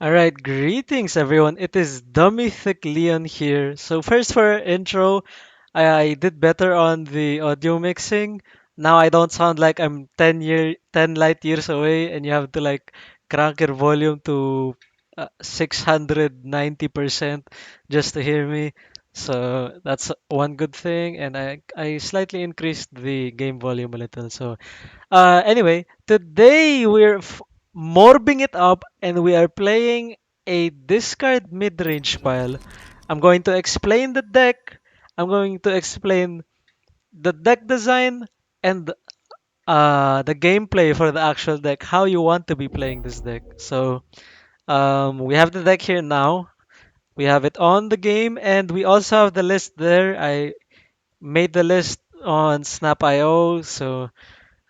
All right, greetings everyone. It is Dummy Thick Leon here. So first for our intro, I did better on the audio mixing. Now I don't sound like I'm 10 light years away and you have to like crank your volume to 690% just to hear me. So that's one good thing and I slightly increased the game volume a little. So anyway, today we're morbing it up and we are playing a discard mid-range pile. I'm going to explain the deck. I'm going to explain the deck design and the gameplay for the actual deck, how you want to be playing this deck. So we have the deck here now. We have it on the game and we also have the list there. I made the list on Snap.io, so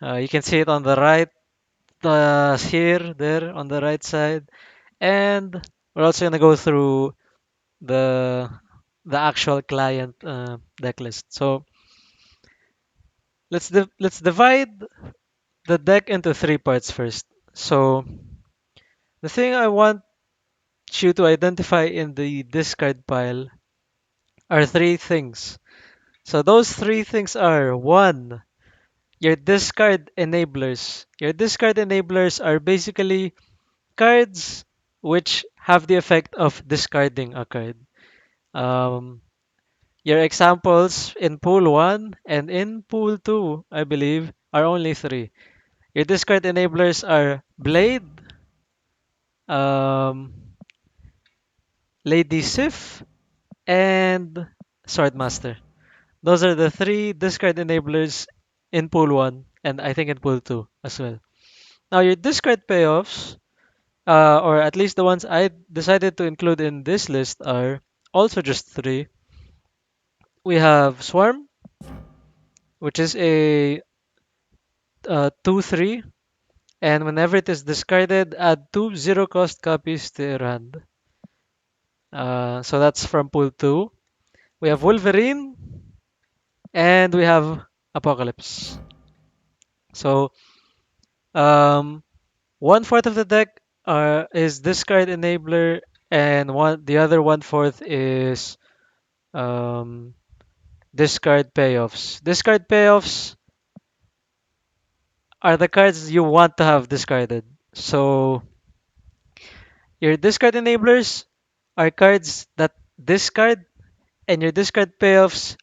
you can see it on the right here, there on the right side, and we're also gonna go through the the actual client deck list. So let's divide the deck into three parts first. So the thing I want you to identify in the discard pile are three things. So those three things are one, your discard enablers. Your discard enablers are basically cards which have the effect of discarding a card. Um, your examples in pool 1 and in pool 2, I believe, are only three. Your discard enablers are Blade, um, Lady Sif, and Swordmaster. Those are the three discard enablers in pool 1, and I think in pool 2 as well. Now, your discard payoffs, or at least the ones I decided to include in this list, are also just three. We have Swarm, which is a 2/3, and whenever it is discarded, add two zero cost copies to your hand. So that's from pool 2. We have Wolverine, and we have Apocalypse. So um, 1/4 of the deck is discard enabler, and the other 1/4 is um, discard payoffs. Discard payoffs are the cards you want to have discarded. So your discard enablers are cards that discard, and your discard payoffs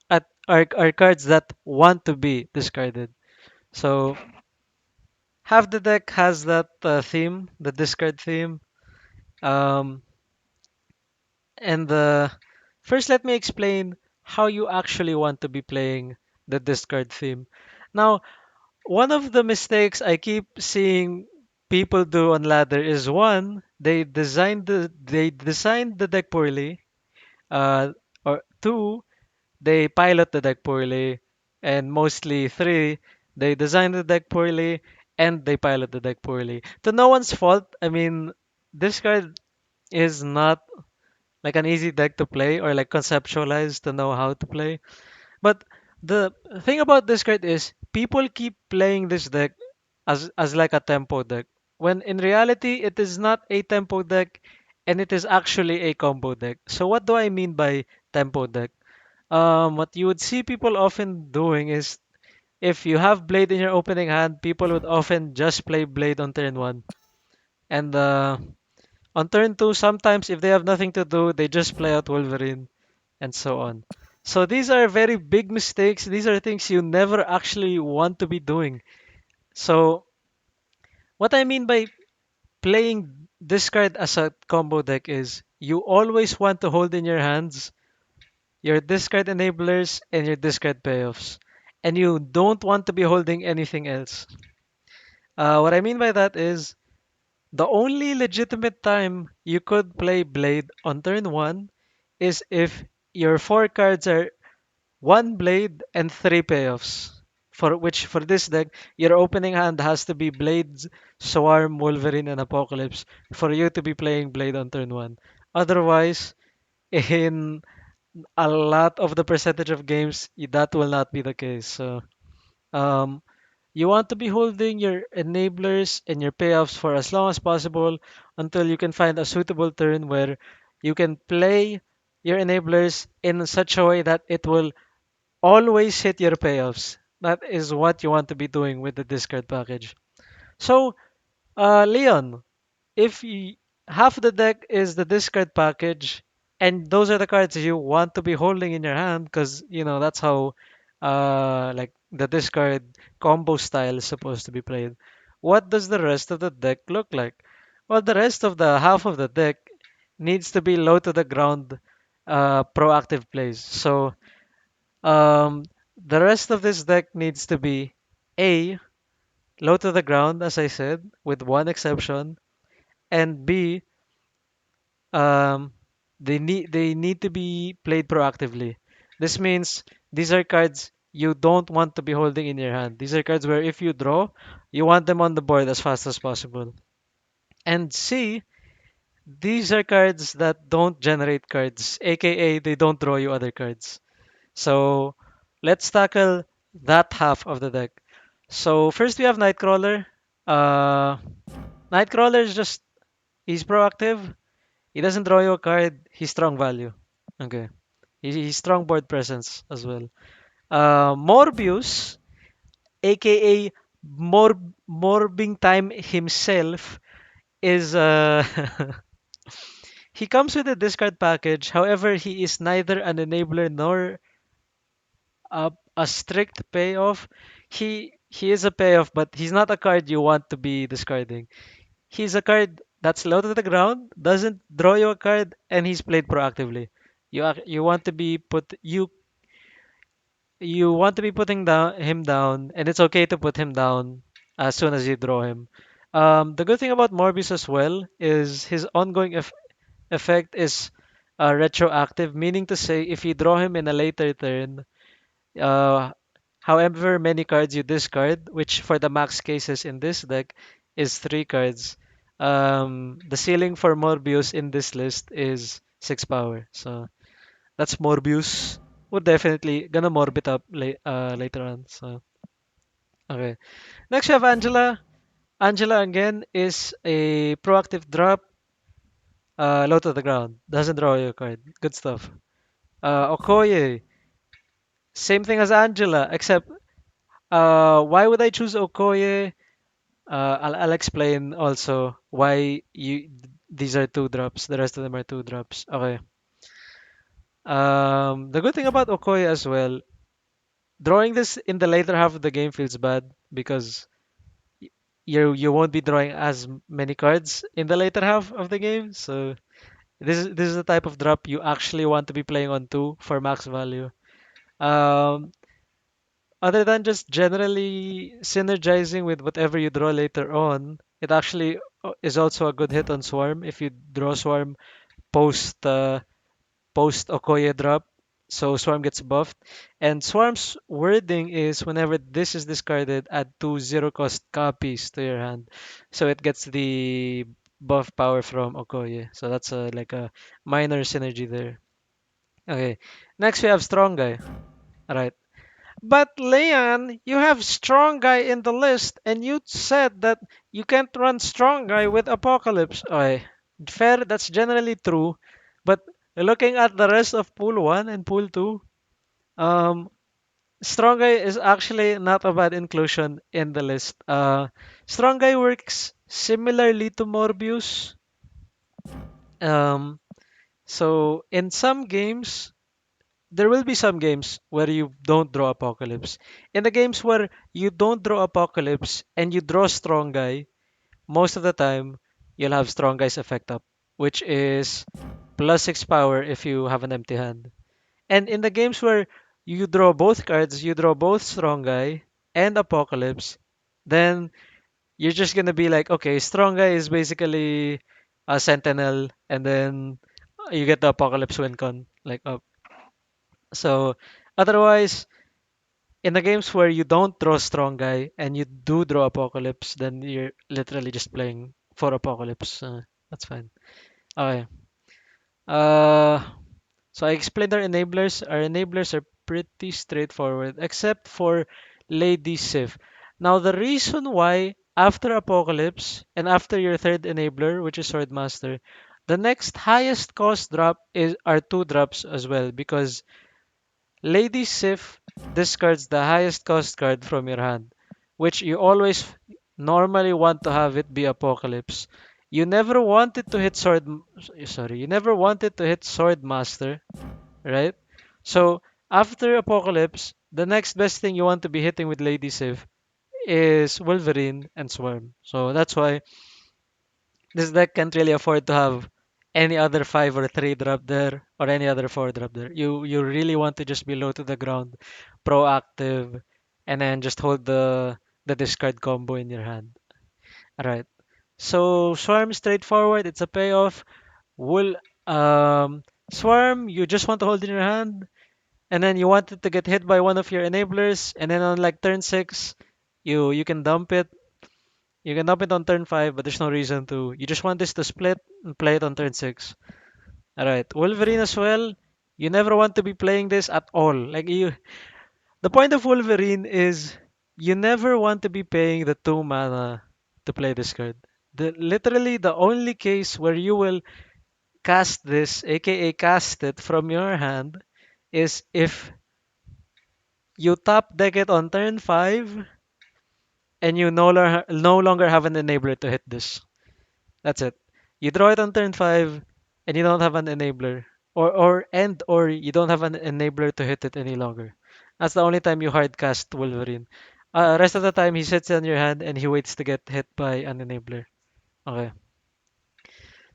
are cards that want to be discarded. So half the deck has that theme, the discard theme. Um, and first, let me explain how you actually want to be playing the discard theme. Now, one of the mistakes I keep seeing people do on ladder is one, they designed the deck poorly, uh, or two, they pilot the deck poorly, and mostly three, they design the deck poorly and they pilot the deck poorly. To no one's fault. I mean, this card is not like an easy deck to play or like conceptualized to know how to play. But the thing about this card is people keep playing this deck as like a tempo deck, when in reality it is not a tempo deck and it is actually a combo deck. So what do I mean by tempo deck? What you would see people often doing is if you have Blade in your opening hand, people would often just play Blade on turn one. And on turn two, sometimes if they have nothing to do, they just play out Wolverine and so on. So these are very big mistakes. These are things you never actually want to be doing. So what I mean by playing this card as a combo deck is you always want to hold in your hands your discard enablers and your discard payoffs. And you don't want to be holding anything else. What I mean by that is the only legitimate time you could play Blade on turn one is if your four cards are one Blade and three payoffs. For which, for this deck, your opening hand has to be Blades, Swarm, Wolverine, and Apocalypse for you to be playing Blade on turn one. Otherwise, in a lot of the percentage of games, that will not be the case. So, um, You want to be holding your enablers and your payoffs for as long as possible until you can find a suitable turn where you can play your enablers in such a way that it will always hit your payoffs. That is what you want to be doing with the discard package. So, Leon, if y half the deck is the discard package, and those are the cards you want to be holding in your hand, because that's how like the discard combo style is supposed to be played. What does the rest of the deck look like? Well, the rest of the half of the deck needs to be low to the ground, proactive plays. So um, the rest of this deck needs to be A, low to the ground, as I said, with one exception, and B, um, they need to be played proactively. This means these are cards you don't want to be holding in your hand. These are cards where if you draw, you want them on the board as fast as possible. And C, these are cards that don't generate cards, aka they don't draw you other cards. So let's tackle that half of the deck. So first we have Nightcrawler. Uh, Nightcrawler is just he's proactive. He doesn't draw you a card. He's strong value. Okay. He's strong board presence as well. Morbius, aka Morbing Time himself, is he comes with a discard package. However, he is neither an enabler nor a strict payoff. He is a payoff, but he's not a card you want to be discarding. He's a card that's low to the ground, doesn't draw you a card, and he's played proactively. You want to be putting him down, and it's okay to put him down as soon as you draw him. The good thing about Morbius as well is his ongoing effect is retroactive, meaning to say if you draw him in a later turn, uh, however many cards you discard, which for the max cases in this deck is 3 cards. The ceiling for Morbius in this list is 6 power. So that's Morbius. We're definitely gonna morb it up later on. So okay. Next we have Angela. Angela again is a proactive drop, low to the ground. Doesn't draw you a card. Good stuff. Okoye, same thing as Angela, except why would I choose Okoye? I'll explain also why these are 2 drops. The rest of them are 2 drops. Okay. The good thing about Okoye as well, drawing this in the later half of the game feels bad because you won't be drawing as many cards in the later half of the game. So this is the type of drop you actually want to be playing on 2 for max value. Um, Other than just generally synergizing with whatever you draw later on, it actually is also a good hit on Swarm if you draw Swarm post post Okoye drop. So Swarm gets buffed. And Swarm's wording is whenever this is discarded, add 2 0 cost copies to your hand. So it gets the buff power from Okoye. So that's like a minor synergy there. Okay. Next we have Strong Guy. Alright. But Leon, you have Strong Guy in the list, and you said that you can't run Strong Guy with Apocalypse. Okay, fair, that's generally true. But looking at the rest of Pool 1 and Pool 2, um, Strong Guy is actually not a bad inclusion in the list. Strong Guy works similarly to Morbius. Um, so in some games, there will be some games where you don't draw Apocalypse. In the games where you don't draw Apocalypse and you draw Strong Guy, most of the time you'll have Strong Guy's effect up, which is +6 power if you have an empty hand. And in the games where you draw both cards, you draw both Strong Guy and Apocalypse, then you're just gonna be like, okay, Strong Guy is basically a Sentinel, and then you get the Apocalypse win con like up. So otherwise, in the games where you don't draw Strong Guy and you do draw Apocalypse, then you're literally just playing for Apocalypse. That's fine. Okay. Uh, so I explained our enablers. Our enablers are pretty straightforward, except for Lady Sif. Now, the reason why after Apocalypse and after your third enabler, which is Swordmaster, the next highest cost drop is are two drops as well because Lady Sif discards the highest cost card from your hand, which you always normally want to have it be Apocalypse. You never wanted to hit you never wanted to hit Swordmaster, right? So after Apocalypse, the next best thing you want to be hitting with Lady Sif is Wolverine and Swarm. So that's why this deck can't really afford to have any other 5 or 3 drop there or any other 4 drop there. You really want to just be low to the ground, proactive, and then just hold the discard combo in your hand. Alright. So Swarm straightforward, it's a payoff. Wool Swarm, you just want to hold in your hand, and then you want it to get hit by one of your enablers, and then on like turn 6, you can dump it. You can dump it on turn 5, but there's no reason to. You just want this to split and play it on turn 6. Alright, Wolverine as well. You never want to be playing this at all. The point of Wolverine is you never want to be paying the 2 mana to play this card. Literally, the only case where you will cast this, aka cast it from your hand, is if you top deck it on turn 5 and you no longer have an enabler to hit this. That's it. You draw it on turn 5 and you don't have an enabler. Or you don't have an enabler to hit it any longer. That's the only time you hard cast Wolverine. Rest of the time he sits on your hand and he waits to get hit by an enabler. Okay.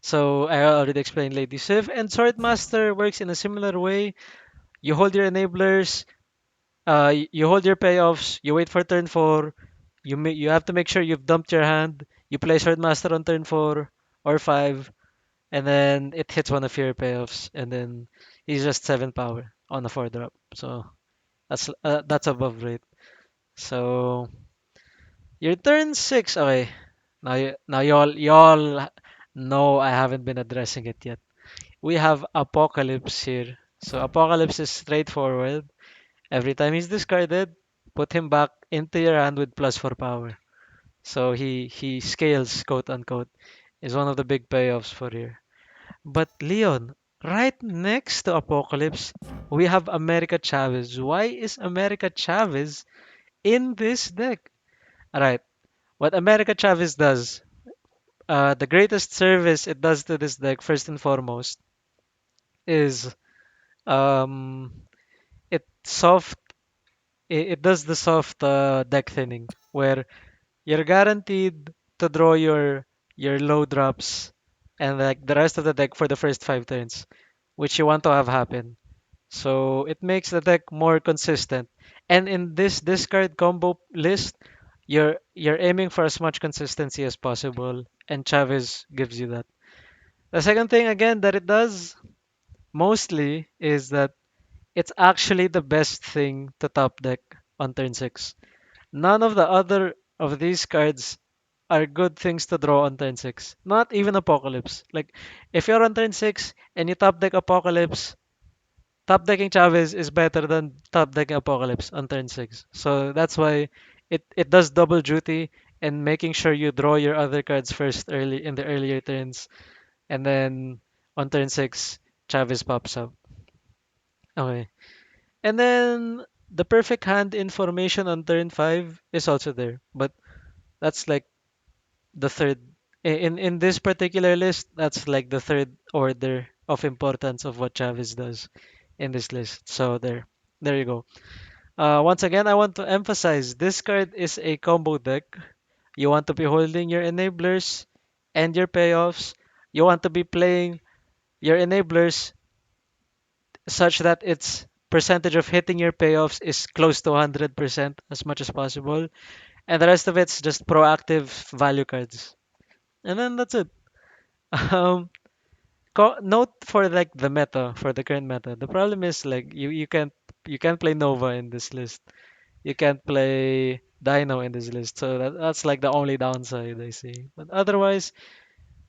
So I already explained Lady Sif and Swordmaster works in a similar way. You hold your enablers, you hold your payoffs, you wait for turn 4, you have to make sure you've dumped your hand, you play Swordmaster on turn 4 or 5, and then it hits one of your payoffs, and then he's just 7 power on a 4 drop. So that's above rate. So your turn 6. Okay, now y'all know I haven't been addressing it yet. We have Apocalypse here. So Apocalypse is straightforward. Every time he's discarded, put him back into your hand with +4 power. So he scales, quote unquote, is one of the big payoffs for here. But Leon, right next to Apocalypse, we have America Chavez. Why is America Chavez in this deck? Alright, what America Chavez does, the greatest service it does to this deck, first and foremost, is um, it soft. It does the soft deck thinning, where you're guaranteed to draw your low drops and like the rest of the deck for the first 5 turns, which you want to have happen. So it makes the deck more consistent. And in this discard combo list, you're aiming for as much consistency as possible, and Chavez gives you that. The second thing again that it does mostly is that it's actually the best thing to top deck on turn 6. None of the other of these cards are good things to draw on turn 6. Not even Apocalypse. Like if you're on turn 6 and you top deck Apocalypse, top decking Chavez is better than top decking Apocalypse on turn 6. So that's why it does double duty and making sure you draw your other cards first early in the earlier turns, and then on turn 6 Chavez pops up. Okay. And then the perfect hand information on turn 5 is also there, but that's like the third in this particular list, that's like the third order of importance of what Chavez does in this list. So there you go. Once again, I want to emphasize this card is a combo deck. You want to be holding your enablers and your payoffs. You want to be playing your enablers such that its percentage of hitting your payoffs is close to 100% as much as possible. And the rest of it's just proactive value cards. And then that's it. Um, Note for like the meta, for the current meta. The problem is like you can't play Nova in this list. You can't play Dino in this list. So that's like the only downside I see. But otherwise,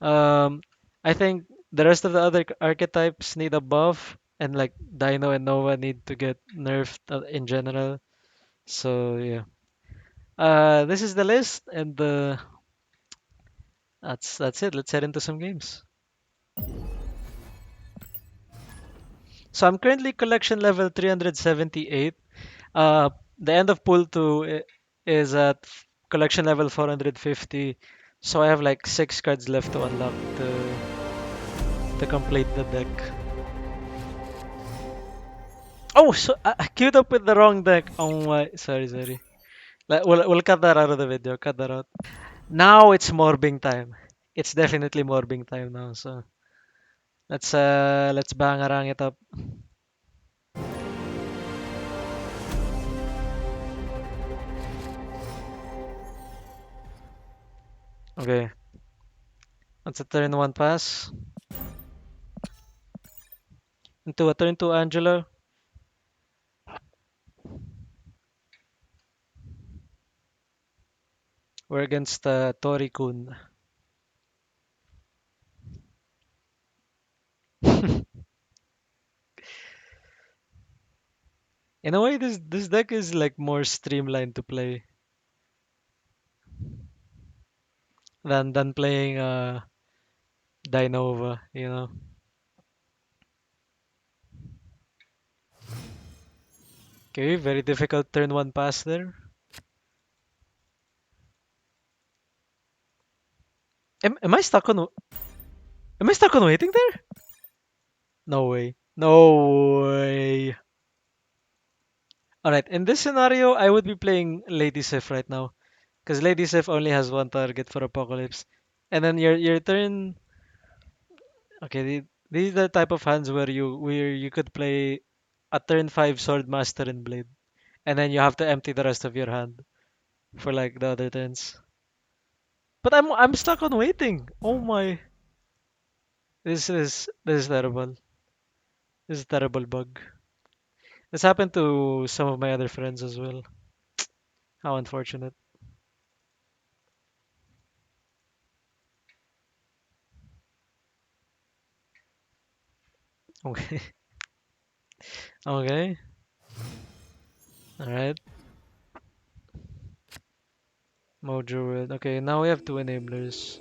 um, I think the rest of the other archetypes need a buff, and like Dino and Nova need to get nerfed in general. So yeah. This is the list, and that's it. Let's head into some games. So I'm currently collection level 378. Uh, the end of pool two is at collection level 450. So I have like 6 cards left to unlock to complete the deck. Oh, so I queued up with the wrong deck. Oh my, sorry. We'll cut that out of the video. Cut that out. Now it's morbing time. It's definitely morbing time now. So let's bangarang it up. Okay, that's a turn one pass into a turn two Angela. We're against Tori Kun. In a way, this deck is like more streamlined to play than playing Dinova. You know. Okay, very difficult turn one pass there. Am I stuck on? Am I stuck on waiting there? No way. No way. All right. In this scenario, I would be playing Lady Sif right now, because Lady Sif only has one target for Apocalypse, and then your turn. Okay, these are the type of hands where you could play a turn five Sword Master and Blade, and then you have to empty the rest of your hand for like the other turns. But I'm stuck on waiting. Oh my, this is terrible. This is a terrible bug. This happened to some of my other friends as well. How unfortunate. Okay, okay, all right. Mojo World. Okay, now we have two enablers.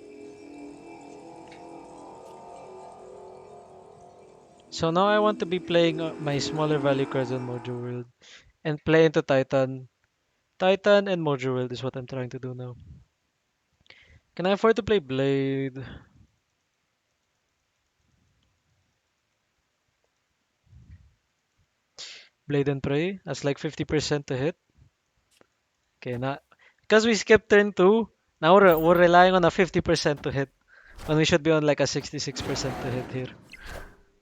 So now I want to be playing my smaller value cards on Mojo World and play into Titan. Titan and Mojo World is what I'm trying to do now. Can I afford to play Blade? Blade and Prey? That's like 50% to hit. Okay, now because we skipped turn two, now we're relying on a 50% to hit when we should be on like a 66% to hit here.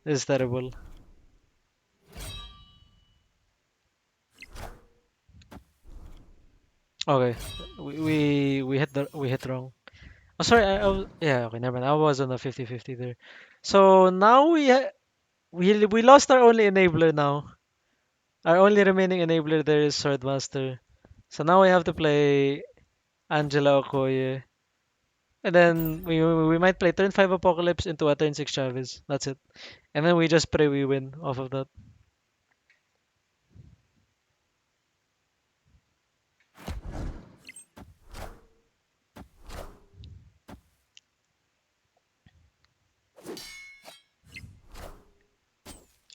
This is terrible. Okay, we hit wrong. Oh, sorry. Yeah. Okay, never mind. I was on a 50-50 there. So now we lost our only enabler now. Our only remaining enabler there is Swordmaster. So now we have to play Angela Okoye. And then we might play turn 5 Apocalypse into a turn 6 Chavez. That's it. And then we just pray we win off of that.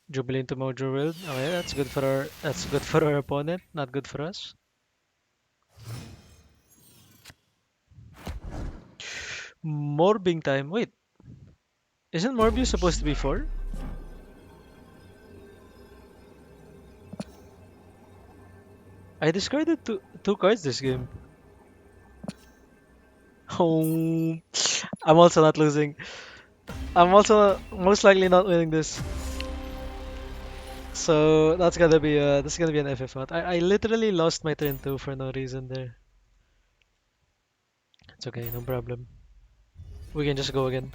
Jubilee into Mojo World. Okay, that's good for our opponent, not good for us. Morbing time. Wait, isn't Morbius supposed to be 4? I discarded two cards this game. Oh, I'm also not losing. I'm also most likely not winning this. So that's gonna be an FF out. I literally lost my turn two for no reason there. It's okay, no problem. We can just go again.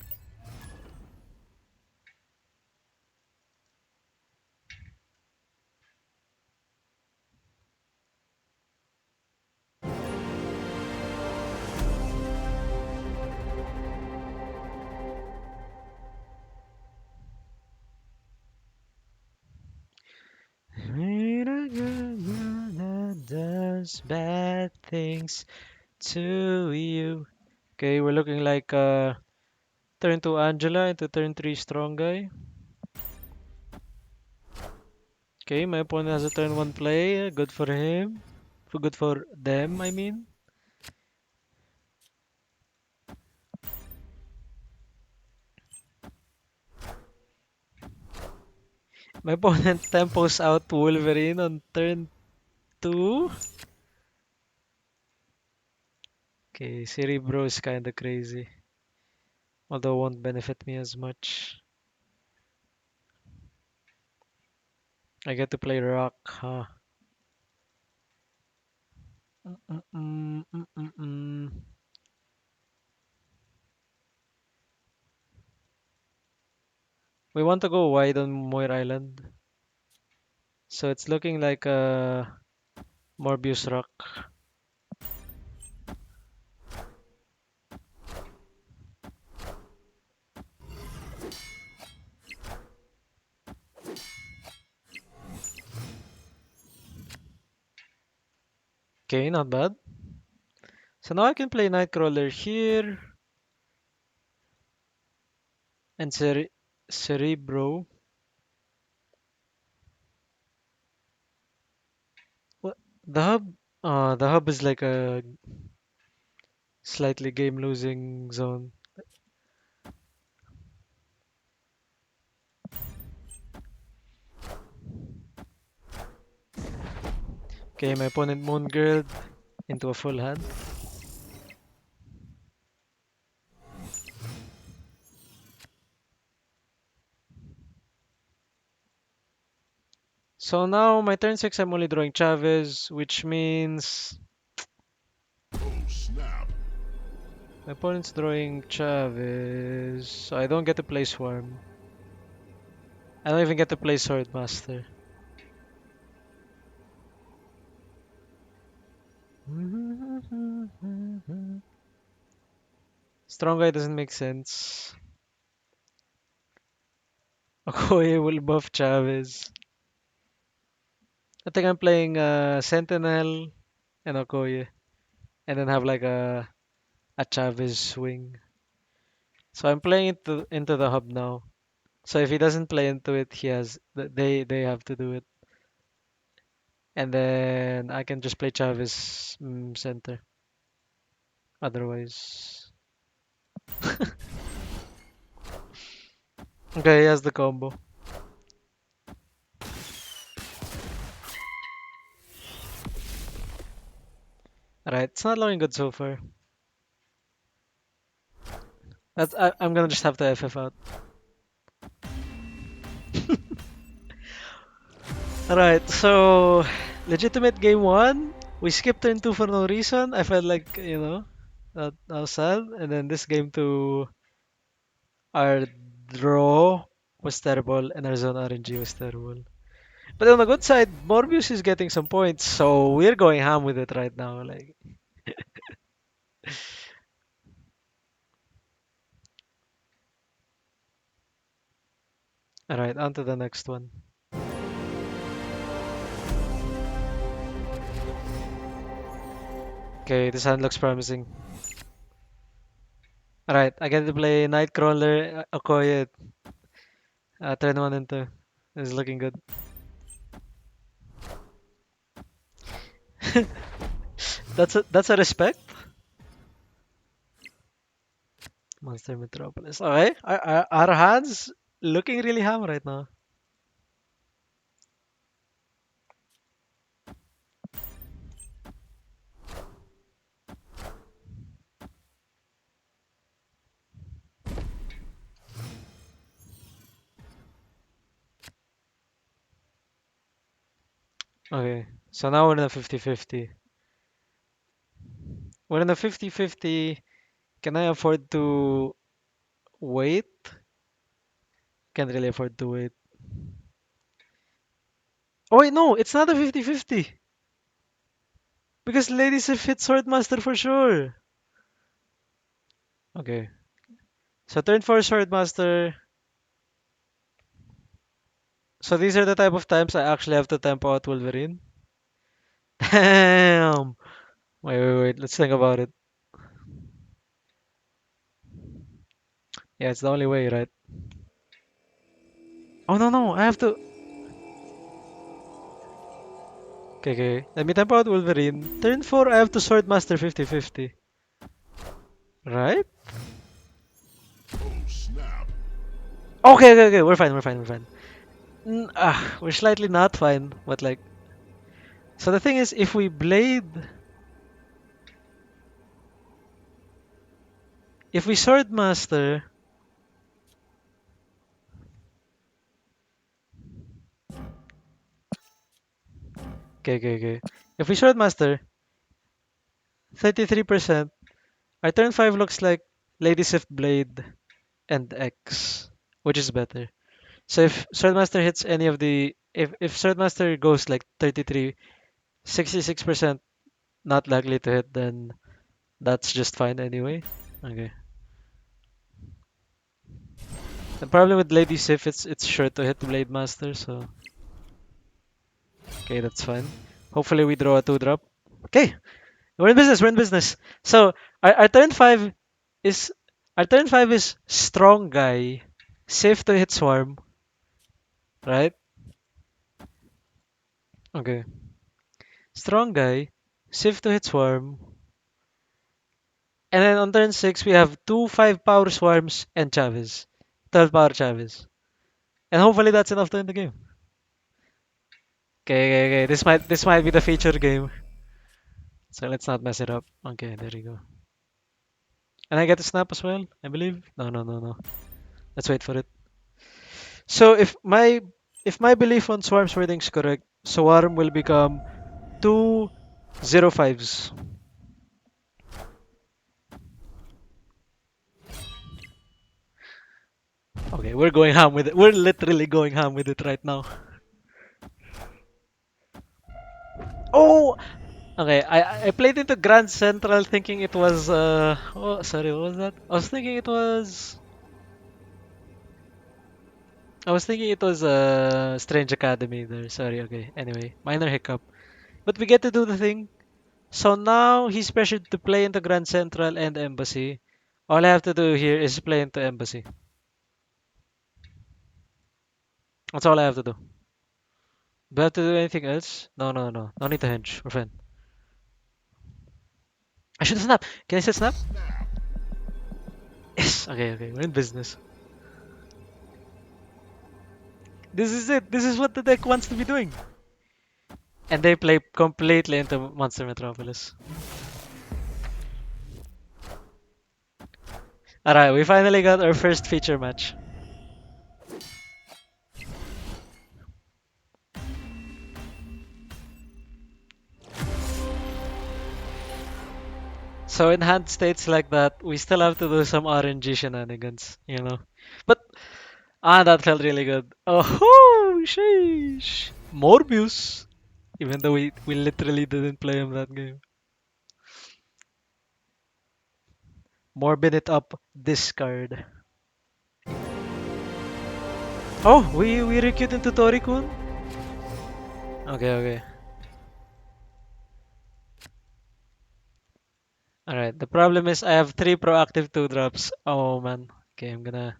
does bad things to you. Okay, we're looking like turn 2 Angela into turn 3 strong guy. Okay, my opponent has a turn 1 play. Good for him. Good for them, I mean. My opponent tempos out Wolverine on turn 2. Okay, Cerebro is kinda crazy. Although won't benefit me as much. I get to play Rock, huh? Mm-mm, mm-mm. We want to go wide on Moir Island. So it's looking like a Morbius Rock. Okay, not bad. So now I can play Nightcrawler here and Cerebro. What? The hub? The hub is like a slightly game losing zone. Okay, my opponent Moon Girl into a full hand. So now my turn 6 I'm only drawing Chavez, which means my opponent's drawing Chavez, so I don't get to play Swarm. I don't even get to play Swordmaster. Strong guy doesn't make sense. Okoye will buff Chavez. I think I'm playing Sentinel and Okoye, and then have like a Chavez swing. So I'm playing into the hub now. So if he doesn't play into it, they have to do it, and then I can just play Chavez center. Otherwise, okay, he has the combo. Alright, it's not looking good so far. I'm gonna just have to FF out. Alright, so legitimate game one. We skipped turn two for no reason. I felt like, that was sad. And then this game two, our draw was terrible and our zone RNG was terrible. But on the good side, Morbius is getting some points, so we're going ham with it right now. Like, alright, on to the next one. Okay, this hand looks promising. Alright, I get to play Nightcrawler, Okoye, turn one and two. This is looking good. That's a respect. Monster Metropolis. Okay, our hands looking really ham right now. Okay, so now we're in a 50-50. We're in a 50-50. Can I afford to wait? Can't really afford to wait. Oh wait, no, it's not a 50-50. Because ladies have hit Swordmaster for sure. Okay. So turn 4 Swordmaster. So these are the type of times I actually have to tempo out Wolverine. Damn. Wait. Let's think about it. Yeah, it's the only way, right? Oh no, I have to. Okay. Let me tempo out Wolverine. Turn 4, I have to Sword Master 50-50. Right? Okay. We're fine. We're slightly not fine, but like. So the thing is, if we Sword Master. Okay. If we Sword Master 33%, our turn 5 looks like Lady Sif Blade and X, which is better. So if Swordmaster hits any of the if Swordmaster goes like 33, 66% not likely to hit, then that's just fine anyway. Okay. The problem with Lady Sif, it's sure to hit Blade Master, so okay, that's fine. Hopefully we draw a 2-drop. Okay, we're in business. So our turn 5 is our turn 5 is strong guy, safe to hit swarm, right? Okay. Strong guy, safe to hit swarm. And then on turn 6, we have two 5 power swarms and Chavez. 12 power Chavez. And hopefully that's enough to end the game. Okay. This might be the feature game. So let's not mess it up. Okay, there you go. And I get to snap as well, I believe. No. Let's wait for it. So if my belief on swarms wording is correct, swarm will become 2 0 5s. Okay, we're going ham with it. We're literally going ham with it right now. Oh, okay, I played into Grand Central thinking it was oh sorry, what was that? I was thinking it was Strange Academy there. Sorry, okay. Anyway, minor hiccup. But we get to do the thing. So now he's pressured to play into Grand Central and Embassy. All I have to do here is play into Embassy. That's all I have to do. Do I have to do anything else? No. No need to hinge. We're fine. I should snap. Can I say snap? Yes. Okay. We're in business. This is it. This is what the deck wants to be doing. And they play completely into Monster Metropolis. Alright, we finally got our first feature match. So in hand states like that, we still have to do some RNG shenanigans. But that felt really good. Oh, sheesh. Morbius. Even though we literally didn't play him that game. Morbid it up, discard. Oh, we recruit into Torikun? Okay. Alright, the problem is I have 3 proactive 2 drops. Oh man. Okay, I'm gonna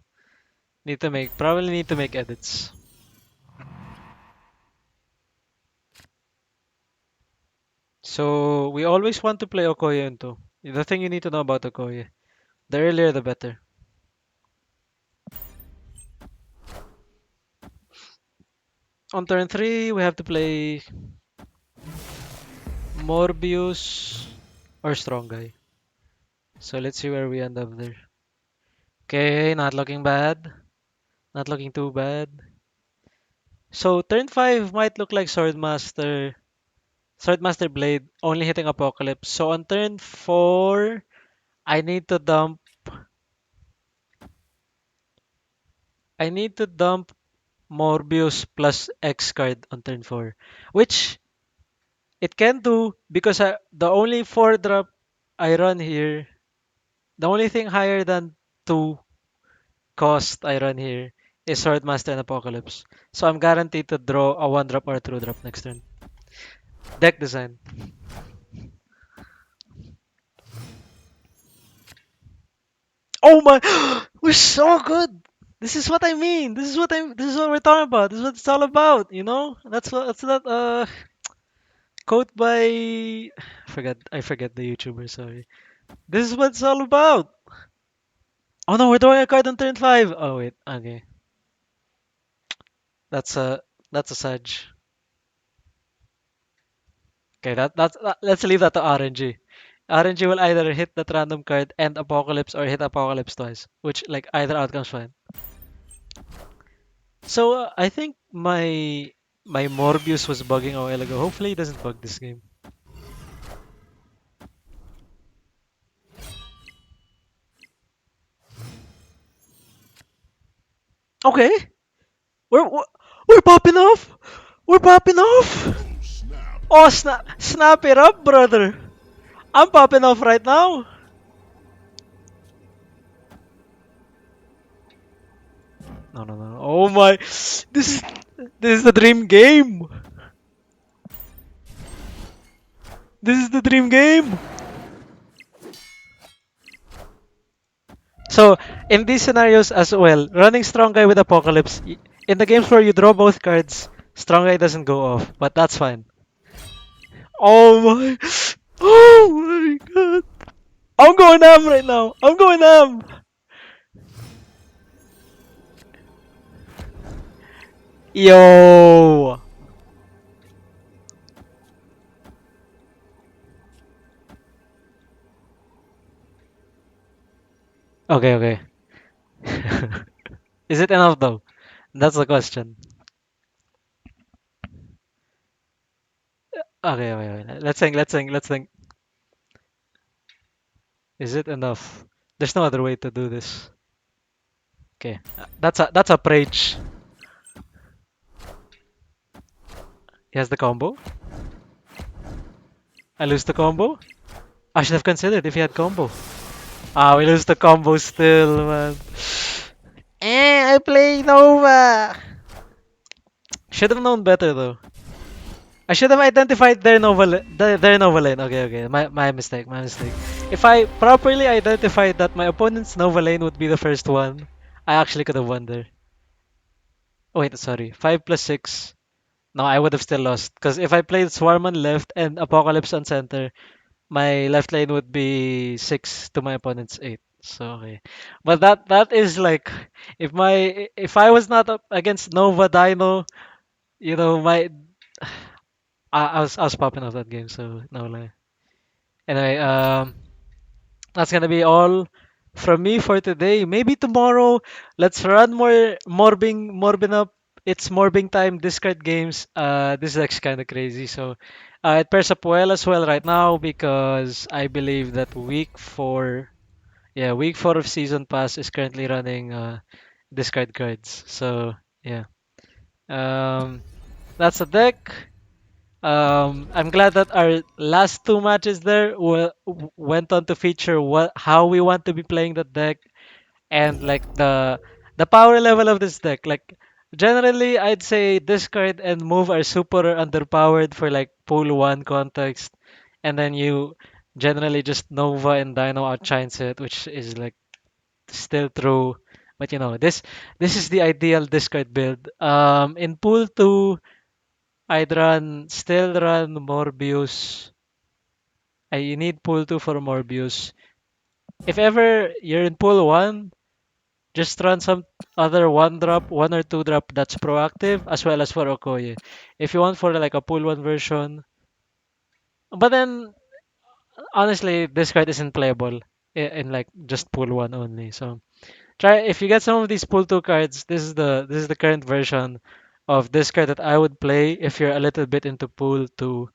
probably need to make edits. So we always want to play Okoye into. The thing you need to know about Okoye, the earlier the better. On turn 3, we have to play Morbius or Strong Guy. So let's see where we end up there. Okay, not looking bad. Not looking too bad. So turn 5 might look like Swordmaster Blade only hitting Apocalypse. So on turn 4, I need to dump I need to dump Morbius plus X card on turn 4, which it can do because the only 4 drop I run here, the only thing higher than 2 cost I run here is Swordmaster and Apocalypse. So I'm guaranteed to draw a 1 drop or a 2 drop next turn. Deck design. Oh my, we're so good. This is what I mean. This is what we're talking about. This is what it's all about. You know, that's that quote by I forget the YouTuber. Sorry. This is what it's all about. Oh no, we're throwing a card on turn five. Oh wait, okay. That's a that's a Sage. Okay, let's leave that to RNG. RNG will either hit that random card and Apocalypse or hit Apocalypse twice, which like either outcome's fine. So I think my Morbius was bugging a while ago. Hopefully it doesn't bug this game. Okay, we're we're popping off. We're popping off. Oh snap it up, brother. I'm popping off right now. No no no. Oh my, this is this is the dream game. This is the dream game. So in these scenarios as well, running strong guy with Apocalypse in the games where you draw both cards, strong guy doesn't go off, but that's fine. Oh my, oh my god, I'm going ham right now. I'm going ham. Yo. Okay, okay. Is it enough though? That's the question. Okay, wait, wait. Let's think. Let's think. Let's think. Is it enough? There's no other way to do this. Okay, that's a rage. He has the combo. I lose the combo. I should have considered if he had combo. Ah, we lose the combo still, man. I play Nova. Should have known better though. I should have identified their Nova lane. Okay, okay. My mistake. My mistake. If I properly identified that my opponent's Nova lane would be the first one, I actually could have won there. Oh, wait, sorry. 5 plus 6. No, I would have still lost. Because if I played Swarm on left and Apocalypse on center, my left lane would be 6 to my opponent's 8. So okay. But that is like if I was not up against Nova Dino, you know, I was popping off that game, so no lie. Anyway, that's gonna be all from me for today. Maybe tomorrow, let's run more morbing up. It's morbing time. Discard games. This is actually kind of crazy. So, it pairs up well as well right now because I believe that week four of season pass is currently running discard cards. So yeah, um, that's a deck. I'm glad that our last two matches there went on to feature how we want to be playing the deck and like the power level of this deck. Like generally, I'd say discard and move are super underpowered for like pool one context, and then you generally just Nova and Dino outshines it, which is like still true. But you know this is the ideal discard build. In pool two. Still run Morbius. You need pool 2 for Morbius. If ever you're in pool 1, just run some other 1 drop, 1 or 2 drop that's proactive, as well as for Okoye. If you want for like a pool 1 version. But then, honestly, this card isn't playable in like just pool 1 only. So try if you get some of these pool 2 cards, this is the current version of this card that I would play if you're a little bit into pool 2.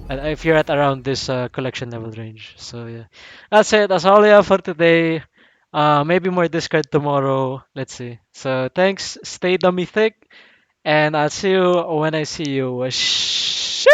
And if you're at around this collection level range. So yeah, that's it. That's all we have for today. Maybe more discard tomorrow. Let's see. So thanks. Stay dummy thick, and I'll see you when I see you. Sheesh.